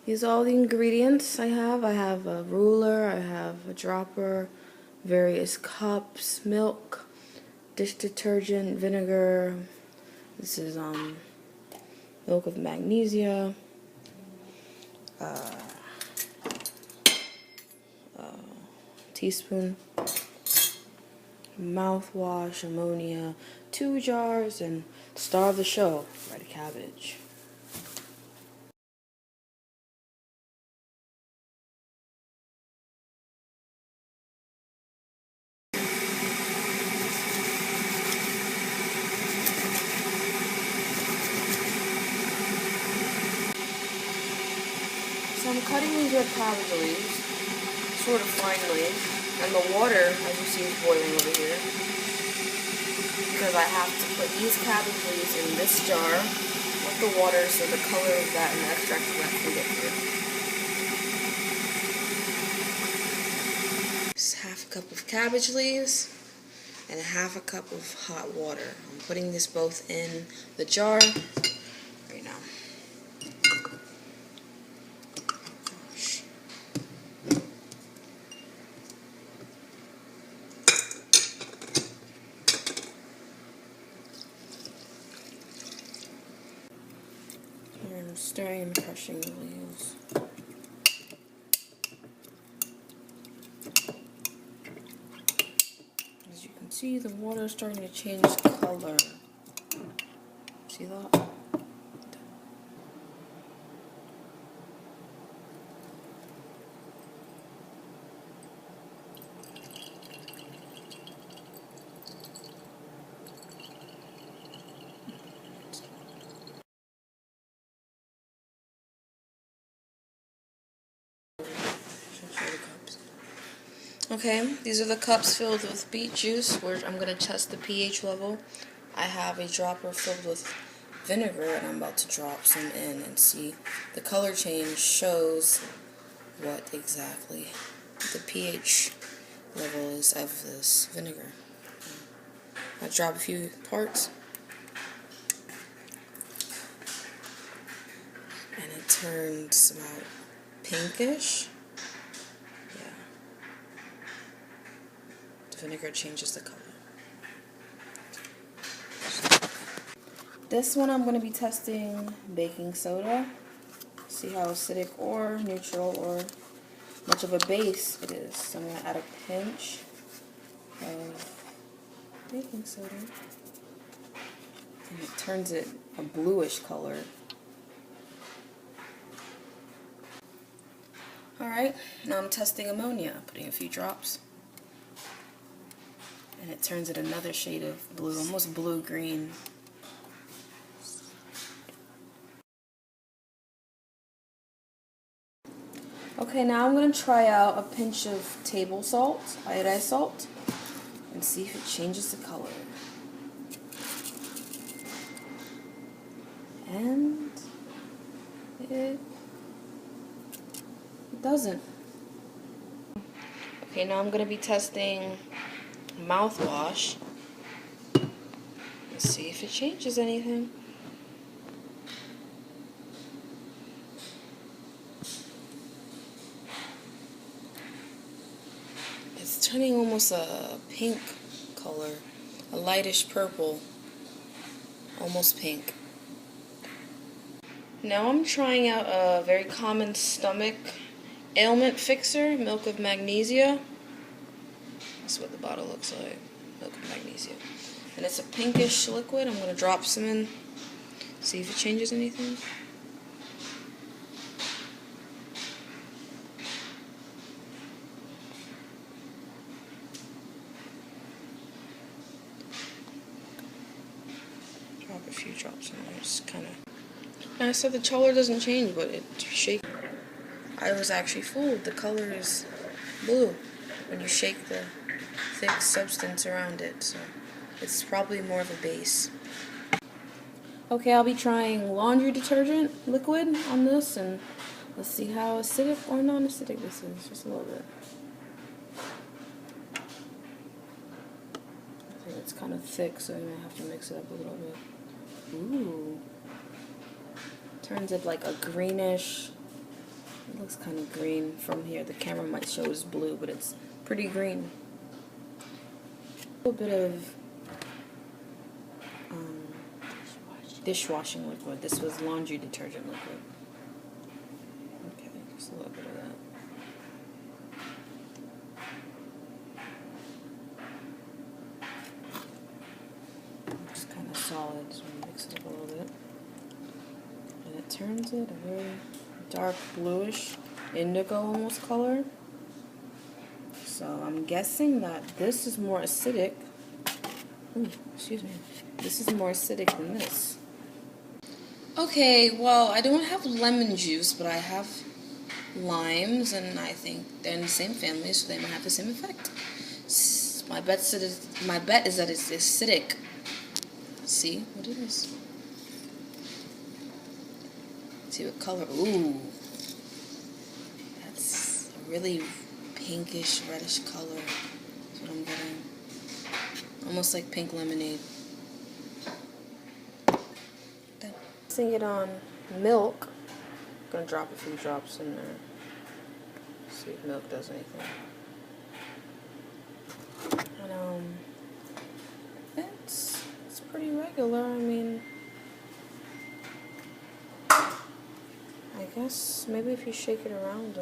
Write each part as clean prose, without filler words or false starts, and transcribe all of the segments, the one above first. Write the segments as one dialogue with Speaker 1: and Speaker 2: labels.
Speaker 1: These are all the ingredients I have. I have a ruler, I have a dropper, various cups, milk, dish detergent, vinegar. This is milk of magnesia, teaspoon, mouthwash, ammonia, 2 jars, and star of the show, red cabbage. So I'm cutting these red cabbage leaves, sort of finely, and the water, as you see, is boiling over here, because I have to put these cabbage leaves in this jar with the water so the color of that and the extract of that can get through. Just half a cup of cabbage leaves and half a cup of hot water. I'm putting this both in the jar right now. And I'm stirring and crushing the leaves. As you can see, the water is starting to change color. See that? Okay, these are the cups filled with beet juice where I'm going to test the pH level. I have a dropper filled with vinegar and I'm about to drop some in and see the color change shows what exactly the pH level is of this vinegar. I'll drop a few parts and it turns about pinkish. Vinegar changes the color. This one I'm going to be testing baking soda. See how acidic or neutral or much of a base it is. So I'm going to add a pinch of baking soda. And it turns it a bluish color. Alright, now I'm testing ammonia. Putting a few drops. And it turns it another shade of blue, almost blue-green. Okay, now I'm going to try out a pinch of table salt, iodized salt, and see if it changes the color. And it doesn't. Okay, now I'm going to be testing mouthwash. Let's see if it changes anything. It's turning almost a pink color, a lightish purple, almost pink. Now I'm trying out a very common stomach ailment fixer, milk of magnesia. That's what the bottle looks like, milk of magnesia. And it's a pinkish liquid. I'm going to drop some in, see if it changes anything. Drop a few drops in there, just kind of. And I said the color doesn't change, but it shakes. I was actually fooled. The color is blue when you shake the thick substance around it, so it's probably more of a base. Okay, I'll be trying laundry detergent liquid on this, and let's see how acidic or non-acidic this is, just a little bit. I think it's kind of thick, so I might have to mix it up a little bit. Ooh. Turns it like a greenish It looks kind of green from here. The camera might show it's blue, but it's pretty green. A little bit of dishwashing liquid. This was laundry detergent liquid. Okay, just a little bit of that. It's kind of solid, so we mix it up a little bit. And it turns it a very dark bluish, indigo almost color. So I'm guessing that this is more acidic. Ooh, excuse me. This is more acidic than this. Okay, well, I don't have lemon juice, but I have limes, and I think they're in the same family, so they might have the same effect. My bet is that it's acidic. See what it is. See what color? Ooh, that's a really pinkish, reddish color. That's what I'm getting. Almost like pink lemonade. Mixing it on milk. I'm gonna drop a few drops in there. See if milk does anything. And it's pretty regular. I mean, I guess maybe if you shake it around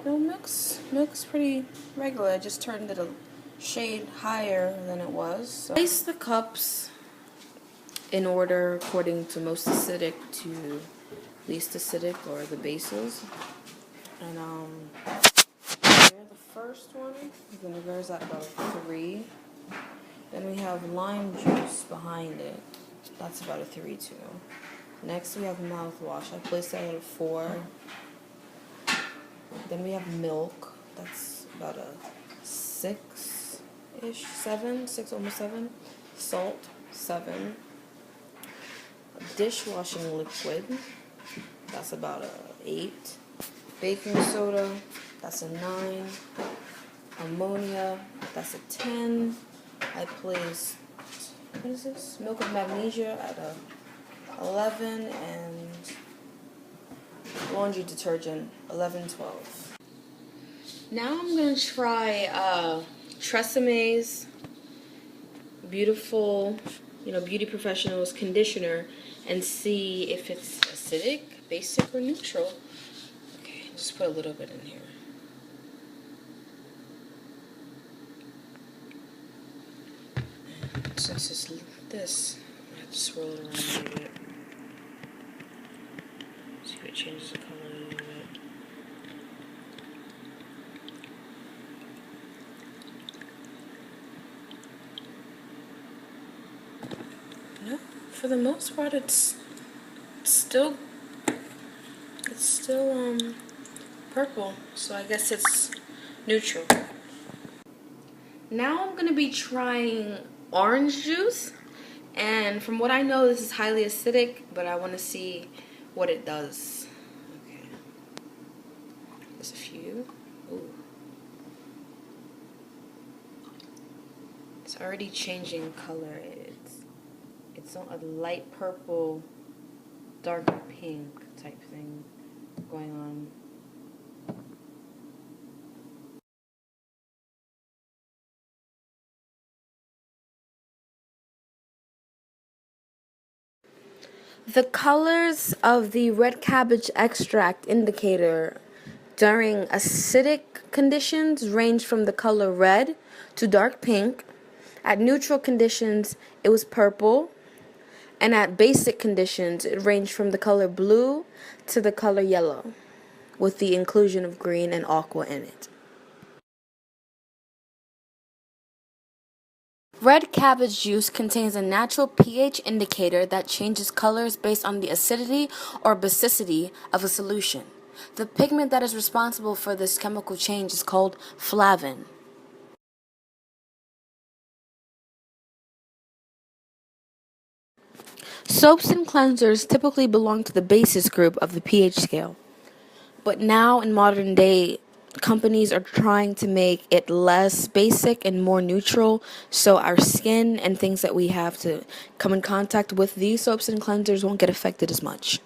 Speaker 1: no, milk's pretty regular. I just turned it a shade higher than it was. So place the cups in order according to most acidic to least acidic, or the bases. And here the first one, vinegar is at about 3. Then we have lime juice behind it. That's about a 3 too. Next we have mouthwash. I placed that at a 4. Then we have milk. That's about a 6-ish, 7, 6, almost 7. Salt, 7. Dishwashing liquid. That's about a 8. Baking soda. That's a 9. Ammonia. That's a 10. I placed, what is this? Milk of magnesia at a 11, and laundry detergent 11, 12. Now I'm gonna try Treseme's beautiful, Beauty Professionals conditioner and see if it's acidic, basic, or neutral. Okay, just put a little bit in here. And since it's this, I have to swirl it around a little bit. See if it changes the color a little bit. No, for the most part, it's still purple. So I guess it's neutral. Now I'm gonna be trying orange juice, and from what I know, this is highly acidic, but I want to see what it does. Okay, there's a few. Ooh. It's already changing color. It's a light purple, dark pink type thing going on. The colors of the red cabbage extract indicator during acidic conditions range from the color red to dark pink. At neutral conditions, it was purple. And at basic conditions, it ranged from the color blue to the color yellow, with the inclusion of green and aqua in it. Red cabbage juice contains a natural pH indicator that changes colors based on the acidity or basicity of a solution. The pigment that is responsible for this chemical change is called flavin. Soaps and cleansers typically belong to the basis group of the pH scale. But now in modern day, companies are trying to make it less basic and more neutral, so our skin and things that we have to come in contact with these soaps and cleansers won't get affected as much.